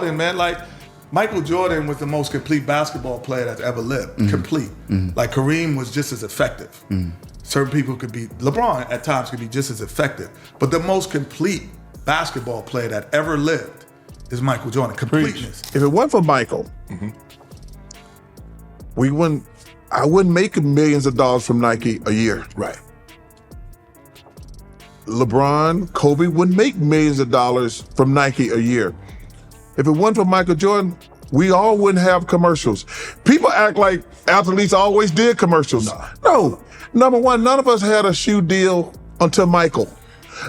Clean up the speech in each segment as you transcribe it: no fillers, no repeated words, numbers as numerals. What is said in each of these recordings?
Man, like Michael Jordan was the most complete basketball player that's ever lived. Complete. Like Kareem was just as effective. Certain people could be, LeBron at times could be just as effective. But the most complete basketball player that ever lived is Michael Jordan. Completeness. If it wasn't for Michael, I wouldn't make millions of dollars from Nike a year. Right. LeBron, Kobe wouldn't make millions of dollars from Nike a year. If it wasn't for Michael Jordan, we all wouldn't have commercials. People act like athletes always did commercials. No. Number one, none of us had a shoe deal until Michael.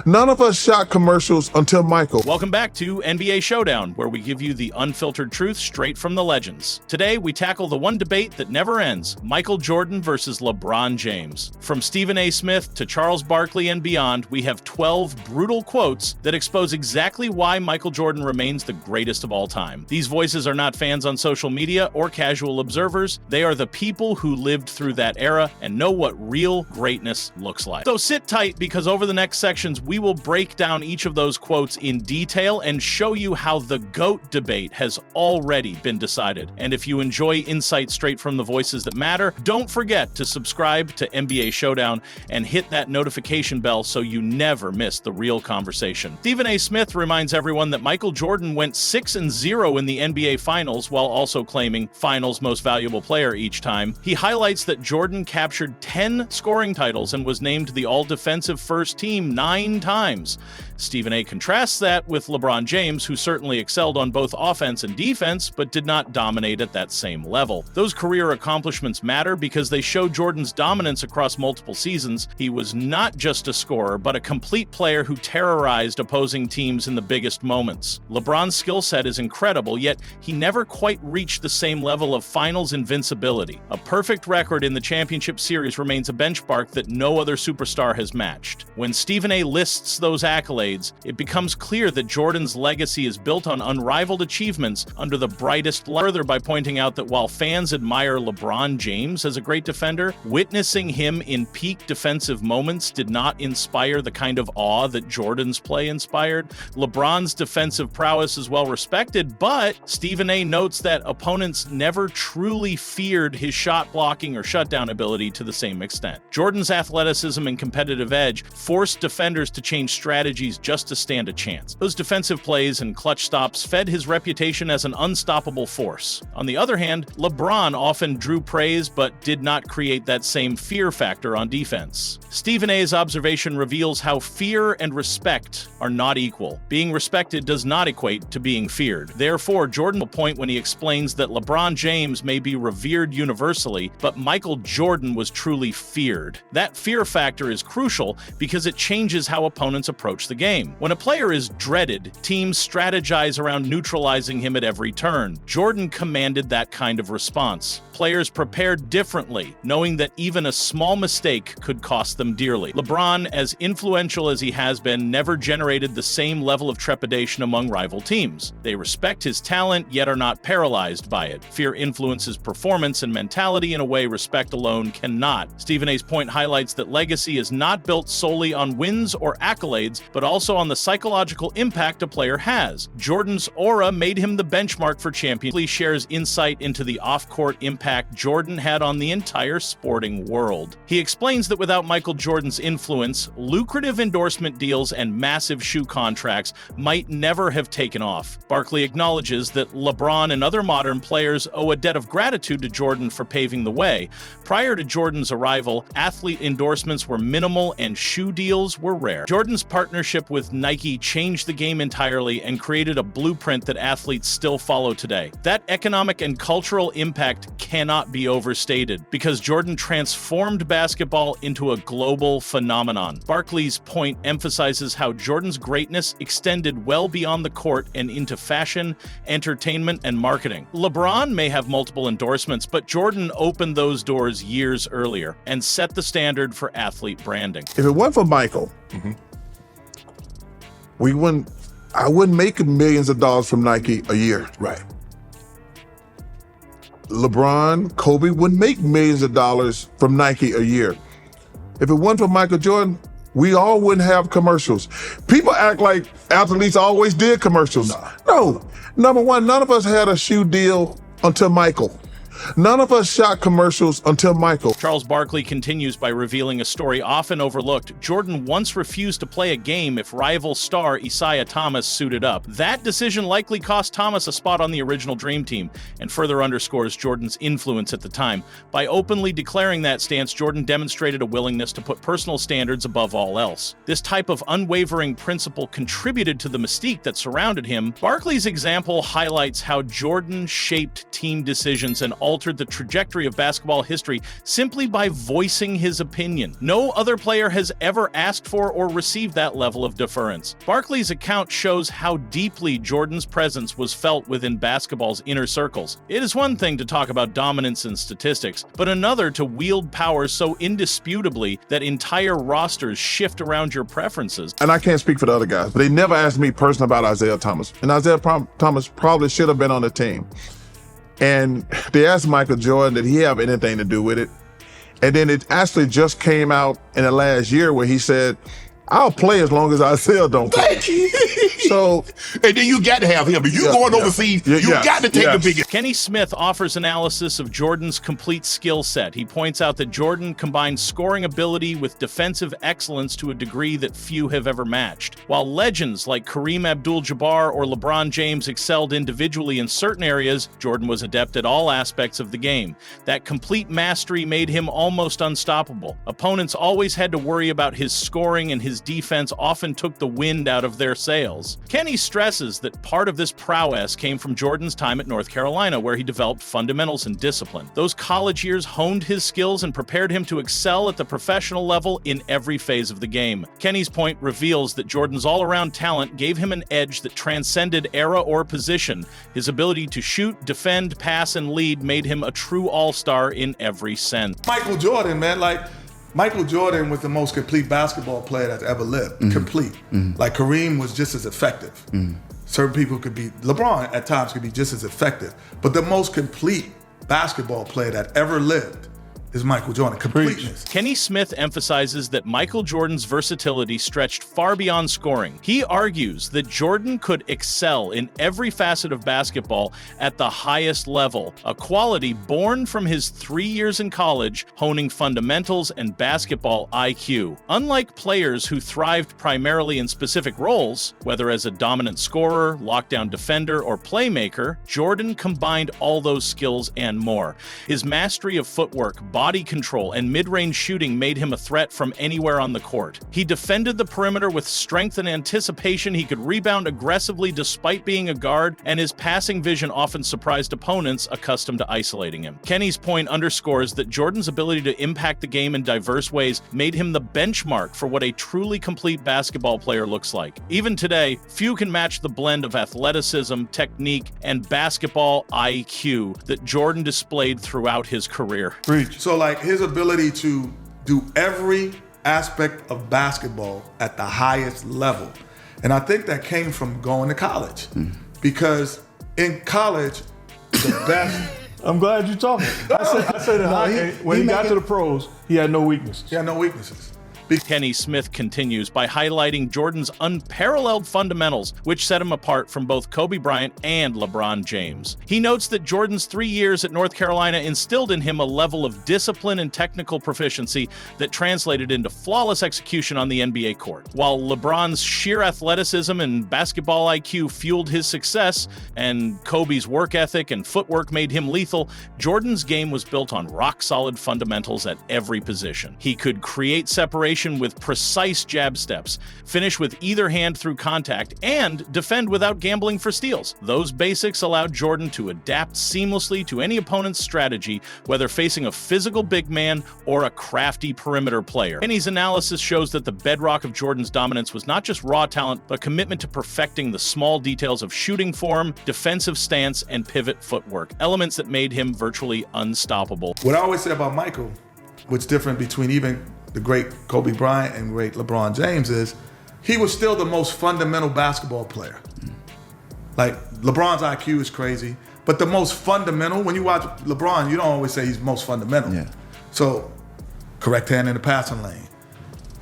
None of us shot commercials until Michael. Welcome back to NBA Showdown, where we give you the unfiltered truth straight from the legends. Today, we tackle the one debate that never ends, Michael Jordan versus LeBron James. From Stephen A. Smith to Charles Barkley and beyond, we have 12 brutal quotes that expose exactly why Michael Jordan remains the greatest of all time. These voices are not fans on social media or casual observers. They are the people who lived through that era and know what real greatness looks like. So sit tight, because over the next sections, we will break down each of those quotes in detail and show you how the GOAT debate has already been decided. And if you enjoy insight straight from the voices that matter, don't forget to subscribe to NBA Showdown and hit that notification bell so you never miss the real conversation. Stephen A. Smith reminds everyone that Michael Jordan went 6-0 in the NBA Finals while also claiming Finals Most Valuable Player each time. He highlights that Jordan captured 10 scoring titles and was named the All-Defensive First Team 9 times. Stephen A. contrasts that with LeBron James, who certainly excelled on both offense and defense, but did not dominate at that same level. Those career accomplishments matter because they show Jordan's dominance across multiple seasons. He was not just a scorer, but a complete player who terrorized opposing teams in the biggest moments. LeBron's skill set is incredible, yet he never quite reached the same level of finals invincibility. A perfect record in the championship series remains a benchmark that no other superstar has matched. When Stephen A. lists those accolades, it becomes clear that Jordan's legacy is built on unrivaled achievements under the brightest light. Further, by pointing out that while fans admire LeBron James as a great defender, witnessing him in peak defensive moments did not inspire the kind of awe that Jordan's play inspired. LeBron's defensive prowess is well respected, but Stephen A. notes that opponents never truly feared his shot blocking or shutdown ability to the same extent. Jordan's athleticism and competitive edge forced defenders to change strategies just to stand a chance. Those defensive plays and clutch stops fed his reputation as an unstoppable force. On the other hand, LeBron often drew praise but did not create that same fear factor on defense. Stephen A.'s observation reveals how fear and respect are not equal. Being respected does not equate to being feared. Therefore, Jordan will point when he explains that LeBron James may be revered universally, but Michael Jordan was truly feared. That fear factor is crucial because it changes how opponents approach the game. When a player is dreaded, teams strategize around neutralizing him at every turn. Jordan commanded that kind of response. Players prepared differently, knowing that even a small mistake could cost them dearly. LeBron, as influential as he has been, never generated the same level of trepidation among rival teams. They respect his talent, yet are not paralyzed by it. Fear influences performance and mentality in a way respect alone cannot. Stephen A.'s point highlights that legacy is not built solely on wins or accolades, but also on the psychological impact a player has. Jordan's aura made him the benchmark for champions. He shares insight into the off-court impact Jordan had on the entire sporting world. He explains that without Michael Jordan's influence, lucrative endorsement deals and massive shoe contracts might never have taken off. Barkley acknowledges that LeBron and other modern players owe a debt of gratitude to Jordan for paving the way. Prior to Jordan's arrival, athlete endorsements were minimal and shoe deals were rare. Jordan's partnership with Nike changed the game entirely and created a blueprint that athletes still follow today. That economic and cultural impact cannot be overstated because Jordan transformed basketball into a global phenomenon. Barkley's point emphasizes how Jordan's greatness extended well beyond the court and into fashion, entertainment, and marketing. LeBron may have multiple endorsements, but Jordan opened those doors years earlier and set the standard for athlete branding. If it wasn't for Michael, I wouldn't make millions of dollars from Nike a year. Right. LeBron, Kobe wouldn't make millions of dollars from Nike a year. If it wasn't for Michael Jordan, we all wouldn't have commercials. People act like athletes always did commercials. No. Number one, none of us had a shoe deal until Michael. None of us shot commercials until Michael. Charles Barkley continues by revealing a story often overlooked. Jordan once refused to play a game if rival star Isaiah Thomas suited up. That decision likely cost Thomas a spot on the original Dream Team, and further underscores Jordan's influence at the time. By openly declaring that stance, Jordan demonstrated a willingness to put personal standards above all else. This type of unwavering principle contributed to the mystique that surrounded him. Barkley's example highlights how Jordan shaped team decisions and altered the trajectory of basketball history simply by voicing his opinion. No other player has ever asked for or received that level of deference. Barkley's account shows how deeply Jordan's presence was felt within basketball's inner circles. It is one thing to talk about dominance and statistics, but another to wield power so indisputably that entire rosters shift around your preferences. And I can't speak for the other guys, but they never asked me personally about Isaiah Thomas. And Isaiah Thomas probably should have been on the team. And they asked Michael Jordan, did he have anything to do with it? And then it actually just came out in the last year where he said, I'll play as long as Isaiah don't play. So, and then you got to have him. If you're going overseas, you got to take the biggest. Kenny Smith offers analysis of Jordan's complete skill set. He points out that Jordan combined scoring ability with defensive excellence to a degree that few have ever matched. While legends like Kareem Abdul-Jabbar or LeBron James excelled individually in certain areas, Jordan was adept at all aspects of the game. That complete mastery made him almost unstoppable. Opponents always had to worry about his scoring, and his defense often took the wind out of their sails. Kenny stresses that part of this prowess came from Jordan's time at North Carolina, where he developed fundamentals and discipline. Those college years honed his skills and prepared him to excel at the professional level in every phase of the game. Kenny's point reveals that Jordan's all-around talent gave him an edge that transcended era or position. His ability to shoot, defend, pass, and lead made him a true all-star in every sense. Michael Jordan, man, Michael Jordan was the most complete basketball player that's ever lived. Complete. Like Kareem was just as effective. Certain people could be, LeBron at times could be just as effective. But the most complete basketball player that ever lived is Michael Jordan. Completeness. Kenny Smith emphasizes that Michael Jordan's versatility stretched far beyond scoring. He argues that Jordan could excel in every facet of basketball at the highest level, a quality born from his 3 years in college honing fundamentals and basketball IQ. Unlike players who thrived primarily in specific roles, whether as a dominant scorer, lockdown defender, or playmaker, Jordan combined all those skills and more. His mastery of footwork, body control, and mid-range shooting made him a threat from anywhere on the court. He defended the perimeter with strength and anticipation. He could rebound aggressively despite being a guard, and his passing vision often surprised opponents accustomed to isolating him. Kenny's point underscores that Jordan's ability to impact the game in diverse ways made him the benchmark for what a truly complete basketball player looks like. Even today, few can match the blend of athleticism, technique, and basketball IQ that Jordan displayed throughout his career. So like his ability to do every aspect of basketball at the highest level. And I think that came from going to college. Because in college, the best... I'm glad you're talking. I said that when he got to the pros, he had no weaknesses. He had no weaknesses. Kenny Smith continues by highlighting Jordan's unparalleled fundamentals, which set him apart from both Kobe Bryant and LeBron James. He notes that Jordan's 3 years at North Carolina instilled in him a level of discipline and technical proficiency that translated into flawless execution on the NBA court. While LeBron's sheer athleticism and basketball IQ fueled his success, and Kobe's work ethic and footwork made him lethal, Jordan's game was built on rock-solid fundamentals at every position. He could create separation with precise jab steps, finish with either hand through contact, and defend without gambling for steals. Those basics allowed Jordan to adapt seamlessly to any opponent's strategy, whether facing a physical big man or a crafty perimeter player. Kenny's analysis shows that the bedrock of Jordan's dominance was not just raw talent, but commitment to perfecting the small details of shooting form, defensive stance, and pivot footwork, elements that made him virtually unstoppable. What I always say about Michael, what's different between even the great Kobe Bryant and great LeBron James is he was still the most fundamental basketball player. Like LeBron's IQ is crazy, but the most fundamental, when you watch LeBron, you don't always say he's most fundamental. Yeah. So correct hand in the passing lane.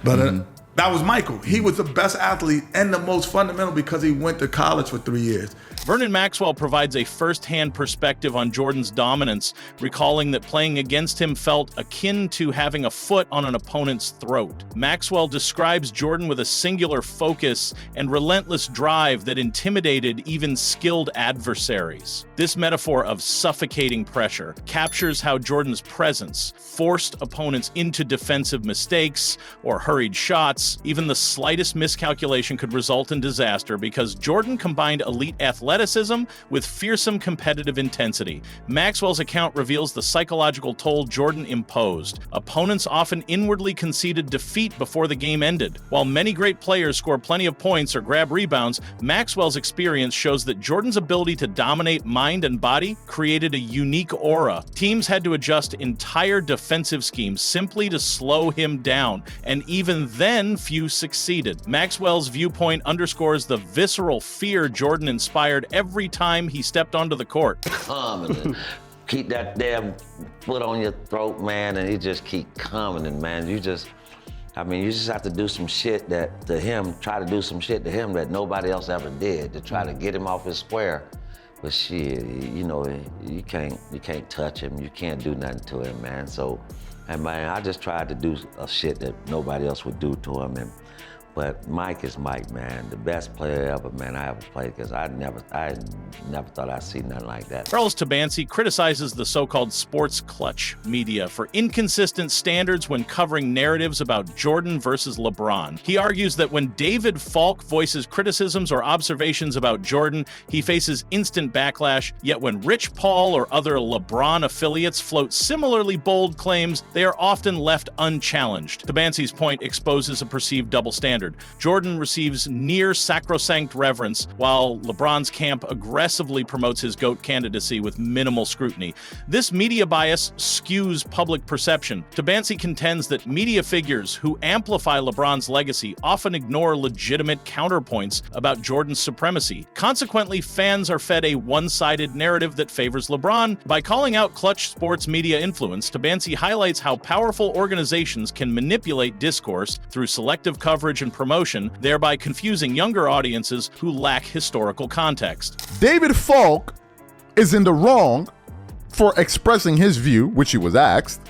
But that was Michael. He was the best athlete and the most fundamental because he went to college for 3 years. Vernon Maxwell provides a first-hand perspective on Jordan's dominance, recalling that playing against him felt akin to having a foot on an opponent's throat. Maxwell describes Jordan with a singular focus and relentless drive that intimidated even skilled adversaries. This metaphor of suffocating pressure captures how Jordan's presence forced opponents into defensive mistakes or hurried shots. Even the slightest miscalculation could result in disaster because Jordan combined elite athleticism with fearsome competitive intensity. Maxwell's account reveals the psychological toll Jordan imposed. Opponents often inwardly conceded defeat before the game ended. While many great players score plenty of points or grab rebounds, Maxwell's experience shows that Jordan's ability to dominate mind and body created a unique aura. Teams had to adjust entire defensive schemes simply to slow him down, and even then, few succeeded. Maxwell's viewpoint underscores the visceral fear Jordan inspired every time he stepped onto the court. And keep that damn foot on your throat, man, and he just keep coming, and man, you just have to do some shit try to do some shit to him that nobody else ever did to try to get him off his square. But shit, you know, you can't touch him, you can't do nothing to him, man. So, and man, I just tried to do a shit that nobody else would do to him. But Mike is Mike, man. The best player ever, man, I ever played, because I never thought I'd see nothing like that. Charles Tabansi criticizes the so-called sports clutch media for inconsistent standards when covering narratives about Jordan versus LeBron. He argues that when David Falk voices criticisms or observations about Jordan, he faces instant backlash, yet when Rich Paul or other LeBron affiliates float similarly bold claims, they are often left unchallenged. Tabansi's point exposes a perceived double standard. Jordan receives near sacrosanct reverence, while LeBron's camp aggressively promotes his GOAT candidacy with minimal scrutiny. This media bias skews public perception. Tabansi contends that media figures who amplify LeBron's legacy often ignore legitimate counterpoints about Jordan's supremacy. Consequently, fans are fed a one-sided narrative that favors LeBron. By calling out clutch sports media influence, Tabansi highlights how powerful organizations can manipulate discourse through selective coverage and promotion, thereby confusing younger audiences who lack historical context. David Falk is in the wrong for expressing his view, which he was asked,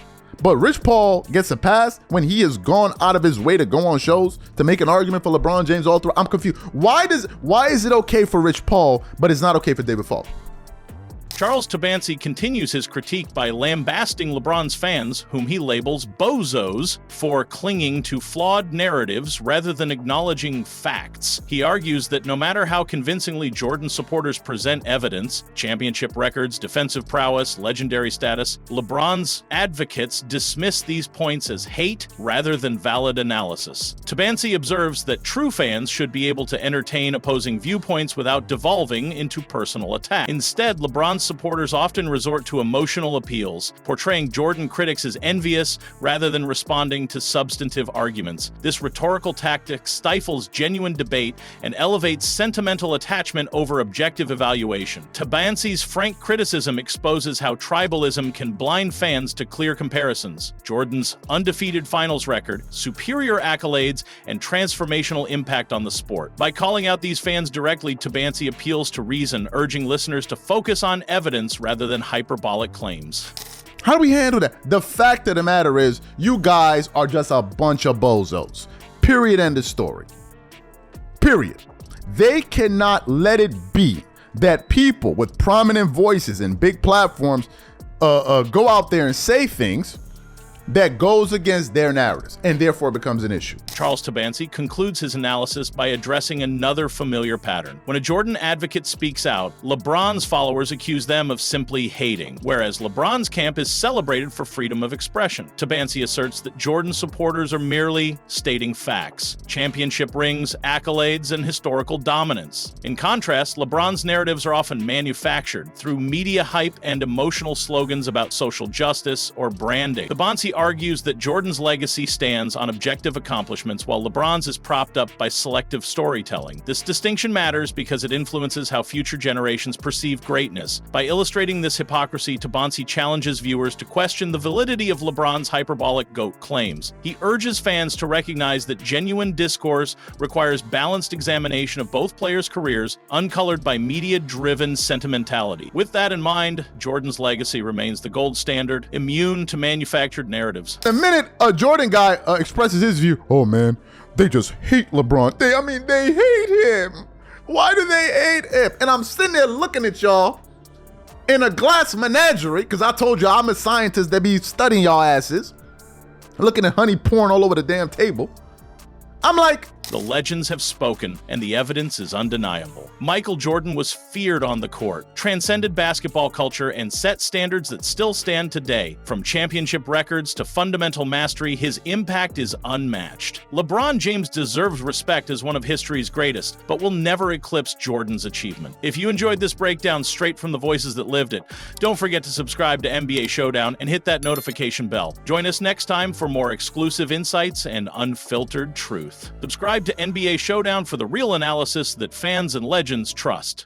but Rich Paul gets a pass when he has gone out of his way to go on shows to make an argument for LeBron James all through. I'm confused. Why is it okay for Rich Paul, but it's not okay for David Falk? Charles Tabansi continues his critique by lambasting LeBron's fans, whom he labels bozos, for clinging to flawed narratives rather than acknowledging facts. He argues that no matter how convincingly Jordan supporters present evidence, championship records, defensive prowess, legendary status, LeBron's advocates dismiss these points as hate rather than valid analysis. Tabansi observes that true fans should be able to entertain opposing viewpoints without devolving into personal attack. Instead, LeBron's supporters often resort to emotional appeals, portraying Jordan critics as envious rather than responding to substantive arguments. This rhetorical tactic stifles genuine debate and elevates sentimental attachment over objective evaluation. Tabansi's frank criticism exposes how tribalism can blind fans to clear comparisons. Jordan's undefeated finals record, superior accolades, and transformational impact on the sport. By calling out these fans directly, Tabansi appeals to reason, urging listeners to focus on evidence rather than hyperbolic claims. How do we handle that? The fact of the matter is, you guys are just a bunch of bozos. Period. End of story. Period. They cannot let it be that people with prominent voices and big platforms go out there and say things that goes against their narratives and therefore becomes an issue. Charles Tabansi concludes his analysis by addressing another familiar pattern. When a Jordan advocate speaks out, LeBron's followers accuse them of simply hating, whereas LeBron's camp is celebrated for freedom of expression. Tabansi asserts that Jordan supporters are merely stating facts, championship rings, accolades, and historical dominance. In contrast, LeBron's narratives are often manufactured through media hype and emotional slogans about social justice or branding. Tabansi argues that Jordan's legacy stands on objective accomplishments while LeBron's is propped up by selective storytelling. This distinction matters because it influences how future generations perceive greatness. By illustrating this hypocrisy, Tabansi challenges viewers to question the validity of LeBron's hyperbolic GOAT claims. He urges fans to recognize that genuine discourse requires balanced examination of both players' careers, uncolored by media-driven sentimentality. With that in mind, Jordan's legacy remains the gold standard, immune to manufactured narratives. The minute a Jordan guy expresses his view, oh man, they just hate LeBron. They hate him. Why do they hate him? And I'm sitting there looking at y'all in a glass menagerie, because I told you I'm a scientist that be studying y'all asses, looking at honey porn all over the damn table. I'm like, the legends have spoken, and the evidence is undeniable. Michael Jordan was feared on the court, transcended basketball culture, and set standards that still stand today. From championship records to fundamental mastery, his impact is unmatched. LeBron James deserves respect as one of history's greatest, but will never eclipse Jordan's achievement. If you enjoyed this breakdown straight from the voices that lived it, don't forget to subscribe to NBA Showdown and hit that notification bell. Join us next time for more exclusive insights and unfiltered truth. Subscribe to NBA Showdown for the real analysis that fans and legends trust.